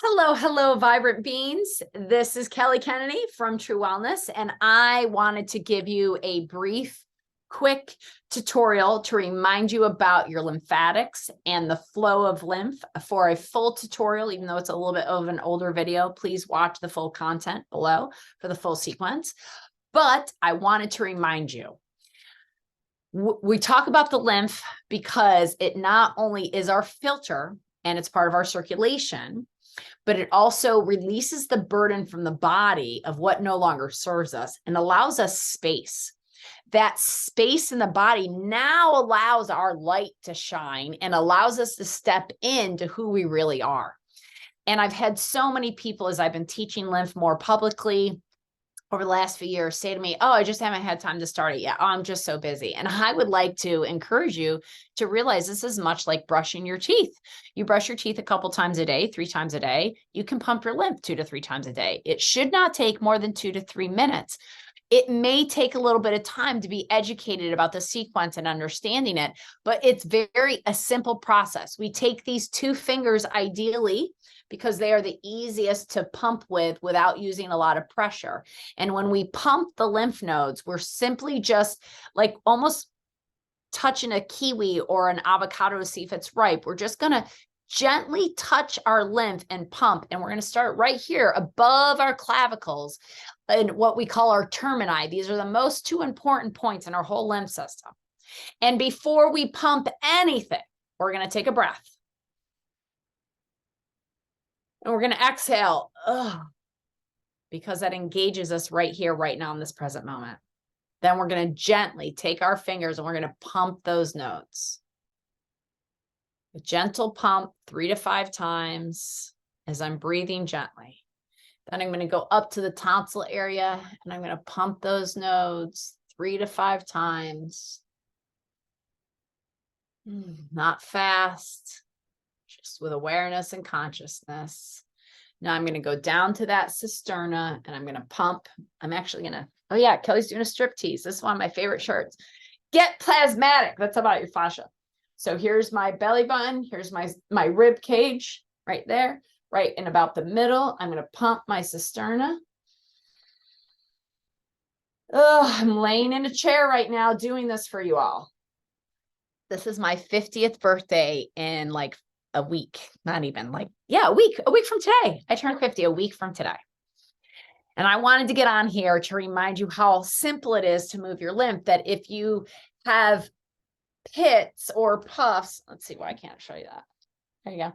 Hello, hello, vibrant beings. This is Kelly Kennedy from True Wellness, and I wanted to give you a brief, quick tutorial to remind you about your lymphatics and the flow of lymph. For a full tutorial, even though it's a little bit of an older video, please watch the full content below for the full sequence. But I wanted to remind you, we talk about the lymph because it not only is our filter and it's part of our circulation, but it also releases the burden from the body of what no longer serves us and allows us space. That space in the body now allows our light to shine and allows us to step into who we really are. And I've had so many people, as I've been teaching lymph more publicly over the last few years, say to me, oh, I just haven't had time to start it yet. Oh, I'm just so busy. And I would like to encourage you to realize this is much like brushing your teeth. You brush your teeth a couple times a day, 3 times a day. You can pump your lymph 2 to 3 times a day. It should not take more than 2 to 3 minutes. It may take a little bit of time to be educated about the sequence and understanding it, but it's a simple process. We take these 2 fingers ideally, because they are the easiest to pump with without using a lot of pressure. And when we pump the lymph nodes, we're simply just like almost touching a kiwi or an avocado to see if it's ripe. We're just going to gently touch our lymph and pump. And we're going to start right here above our clavicles and what we call our termini. These are the most 2 important points in our whole lymph system. And before we pump anything, we're going to take a breath. And we're going to exhale, because that engages us right here, right now in this present moment. Then we're going to gently take our fingers and we're going to pump those nodes. A gentle pump 3 to 5 times as I'm breathing gently. Then I'm going to go up to the tonsil area and I'm going to pump those nodes 3 to 5 times. Not fast. Just with awareness and consciousness. Now I'm going to go down to that cisterna and I'm going to pump. I'm actually going to, oh yeah, Kelly's doing a strip tease. This is one of my favorite shirts. Get plasmatic. That's about your fascia. So here's my belly button. Here's my rib cage right there, right in about the middle. I'm going to pump my cisterna. I'm laying in a chair right now doing this for you all. This is my 50th birthday in like a week, not even like, yeah, a week from today. I turned 50 a week from today. And I wanted to get on here to remind you how simple it is to move your lymph, that if you have pits or puffs, let's see, why I can't show you that. There you go.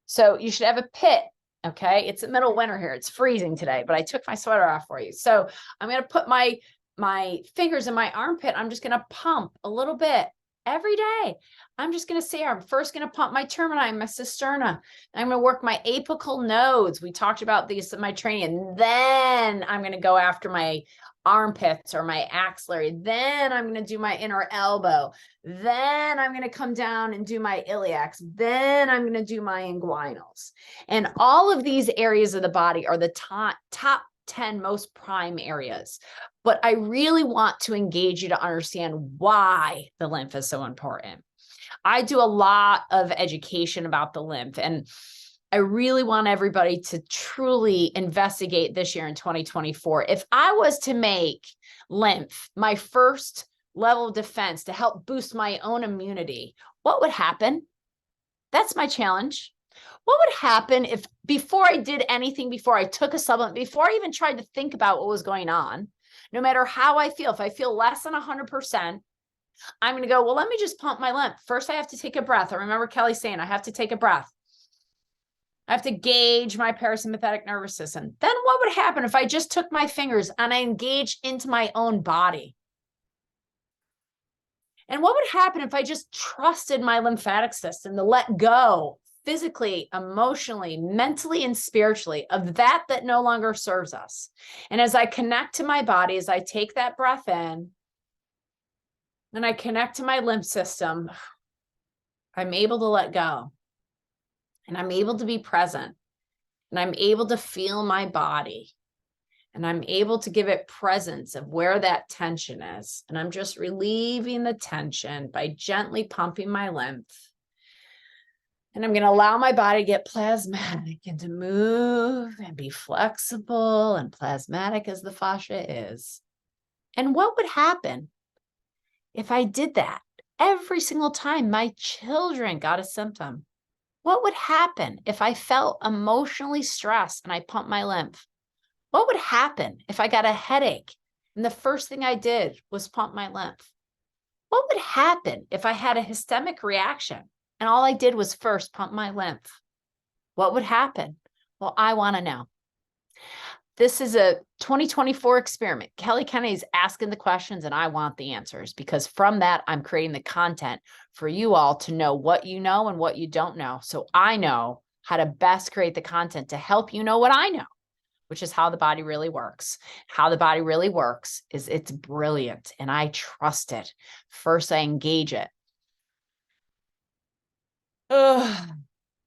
So you should have a pit. Okay. It's the middle of winter here. It's freezing today, but I took my sweater off for you. So I'm going to put my fingers in my armpit. I'm just going to pump a little bit every day. I'm just going to say, I'm first going to pump my termini, my cisterna. I'm going to work my apical nodes. We talked about these in my training. And then I'm going to go after my armpits or my axillary. Then I'm going to do my inner elbow. Then I'm going to come down and do my iliacs. Then I'm going to do my inguinals. And all of these areas of the body are the top 10 most prime areas. But I really want to engage you to understand why the lymph is so important. I do a lot of education about the lymph, and I really want everybody to truly investigate this year in 2024. If I was to make lymph my first level of defense to help boost my own immunity, what would happen? That's my challenge. What would happen if before I did anything, before I took a supplement, before I even tried to think about what was going on, no matter how I feel, if I feel less than 100%, I'm going to go, well, let me just pump my lymph. First, I have to take a breath. I remember Kelly saying, I have to take a breath. I have to gauge my parasympathetic nervous system. Then what would happen if I just took my fingers and I engaged into my own body? And what would happen if I just trusted my lymphatic system to let go physically, emotionally, mentally, and spiritually of that no longer serves us? And as I connect to my body, as I take that breath in, and I connect to my lymph system, I'm able to let go. And I'm able to be present. And I'm able to feel my body. And I'm able to give it presence of where that tension is. And I'm just relieving the tension by gently pumping my lymph. And I'm going to allow my body to get plasmatic and to move and be flexible and plasmatic as the fascia is. And what would happen if I did that every single time my children got a symptom? What would happen if I felt emotionally stressed and I pumped my lymph? What would happen if I got a headache and the first thing I did was pump my lymph? What would happen if I had a hystemic reaction and all I did was first pump my lymph? What would happen? Well, I want to know. This is a 2024 experiment. Kelly Kennedy's asking the questions and I want the answers, because from that, I'm creating the content for you all to know what you know and what you don't know. So I know how to best create the content to help you know what I know, which is how the body really works. How the body really works is it's brilliant and I trust it. First, I engage it.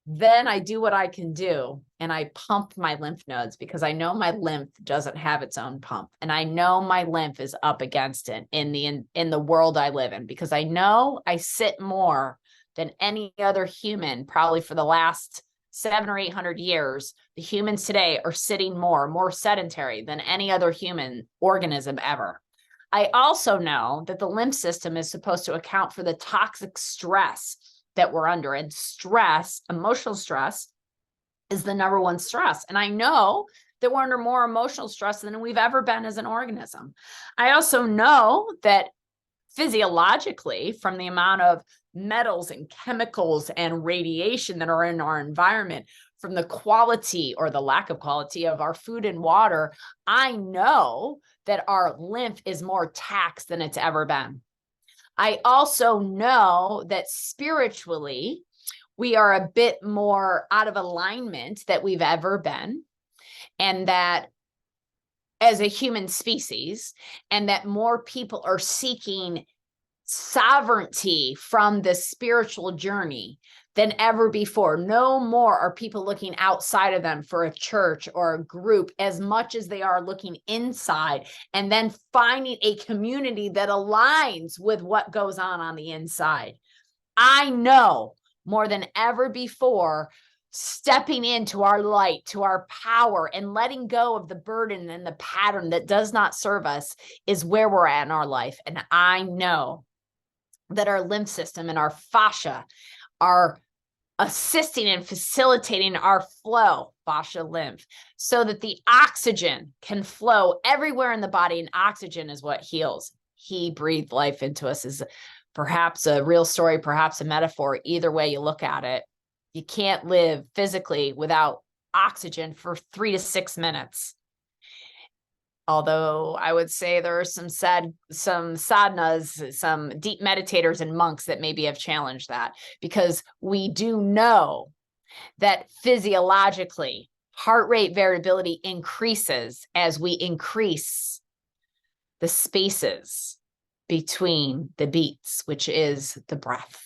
Then I do what I can do and I pump my lymph nodes, because I know my lymph doesn't have its own pump. And I know my lymph is up against it in the world I live in, because I know I sit more than any other human, probably for the last 700 or 800 years. The humans today are sitting more sedentary than any other human organism ever. I also know that the lymph system is supposed to account for the toxic stress that we're under, and stress, emotional stress, is the number one stress. And I know that we're under more emotional stress than we've ever been as an organism. I also know that physiologically, from the amount of metals and chemicals and radiation that are in our environment, from the quality or the lack of quality of our food and water, I know that our lymph is more taxed than it's ever been. I also know that spiritually, we are a bit more out of alignment than we've ever been, and that as a human species, and that more people are seeking sovereignty from the spiritual journey than ever before. No more are people looking outside of them for a church or a group as much as they are looking inside and then finding a community that aligns with what goes on the inside. I know more than ever before, stepping into our light, to our power, and letting go of the burden and the pattern that does not serve us is where we're at in our life. And I know that our lymph system and our fascia are assisting and facilitating our flow, fascia lymph, so that the oxygen can flow everywhere in the body. And oxygen is what heals. He breathed life into us, is perhaps a real story, perhaps a metaphor. Either way you look at it, you can't live physically without oxygen for 3 to 6 minutes. Although I would say there are some sadhanas, some deep meditators and monks that maybe have challenged that, because we do know that physiologically heart rate variability increases as we increase the spaces between the beats, which is the breath.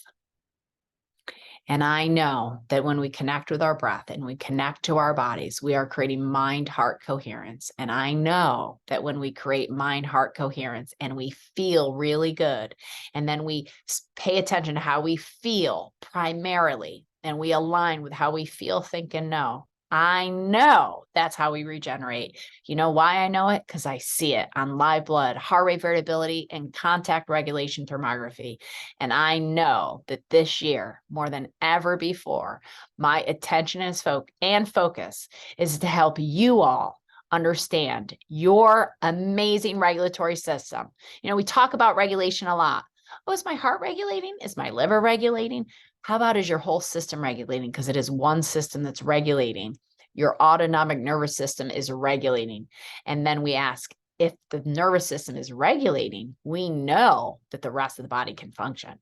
And I know that when we connect with our breath and we connect to our bodies, we are creating mind-heart coherence. And I know that when we create mind-heart coherence and we feel really good, and then we pay attention to how we feel primarily, and we align with how we feel, think, and know, I know that's how we regenerate. You know why I know it? Because I see it on live blood, heart rate variability, and contact regulation thermography. And I know that this year, more than ever before, my attention and focus is to help you all understand your amazing regulatory system. You know, we talk about regulation a lot. Oh, is my heart regulating? Is my liver regulating? How about is your whole system regulating? Because it is one system that's regulating. Your autonomic nervous system is regulating. And then we ask, if the nervous system is regulating, we know that the rest of the body can function.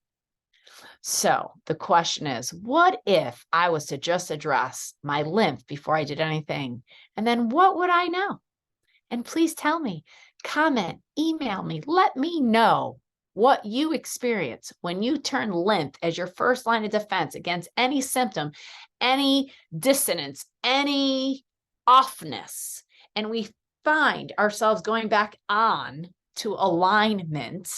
So the question is, what if I was to just address my lymph before I did anything? And then what would I know? And please tell me, comment, email me, let me know what you experience when you turn lymph as your first line of defense against any symptom, any dissonance, any offness, and we find ourselves going back on to alignment.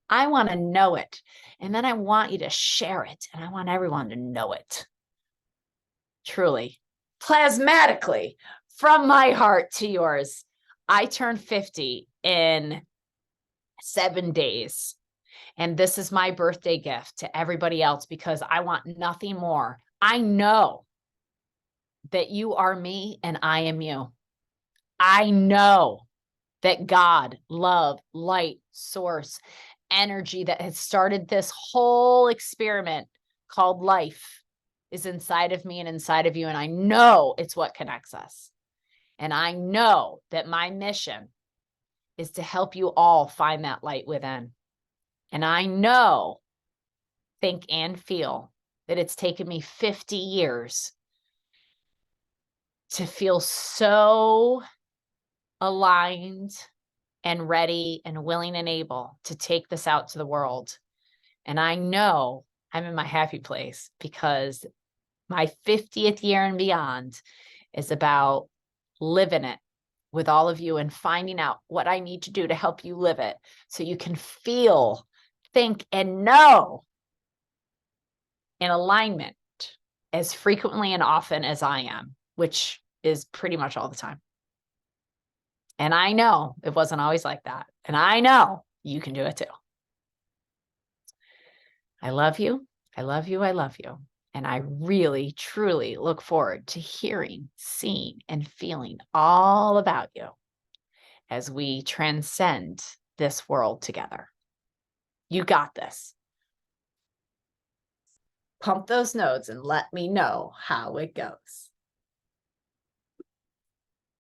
I want to know it. And then I want you to share it. And I want everyone to know it. truly, plasmatically, from my heart to yours. I turned 50 in 7 days. And this is my birthday gift to everybody else because I want nothing more. I know that you are me and I am you. I know that God, love, light, source, energy that has started this whole experiment called life is inside of me and inside of you. And I know it's what connects us. And I know that my mission is to help you all find that light within. And I know, think, and feel that it's taken me 50 years to feel so aligned and ready and willing and able to take this out to the world. And I know I'm in my happy place because my 50th year and beyond is about living it with all of you and finding out what I need to do to help you live it so you can feel, think, and know in alignment as frequently and often as I am, which is pretty much all the time. And I know it wasn't always like that. And I know you can do it too. I love you. I love you. I love you. And I really, truly look forward to hearing, seeing, and feeling all about you as we transcend this world together. You got this. Pump those nodes and let me know how it goes.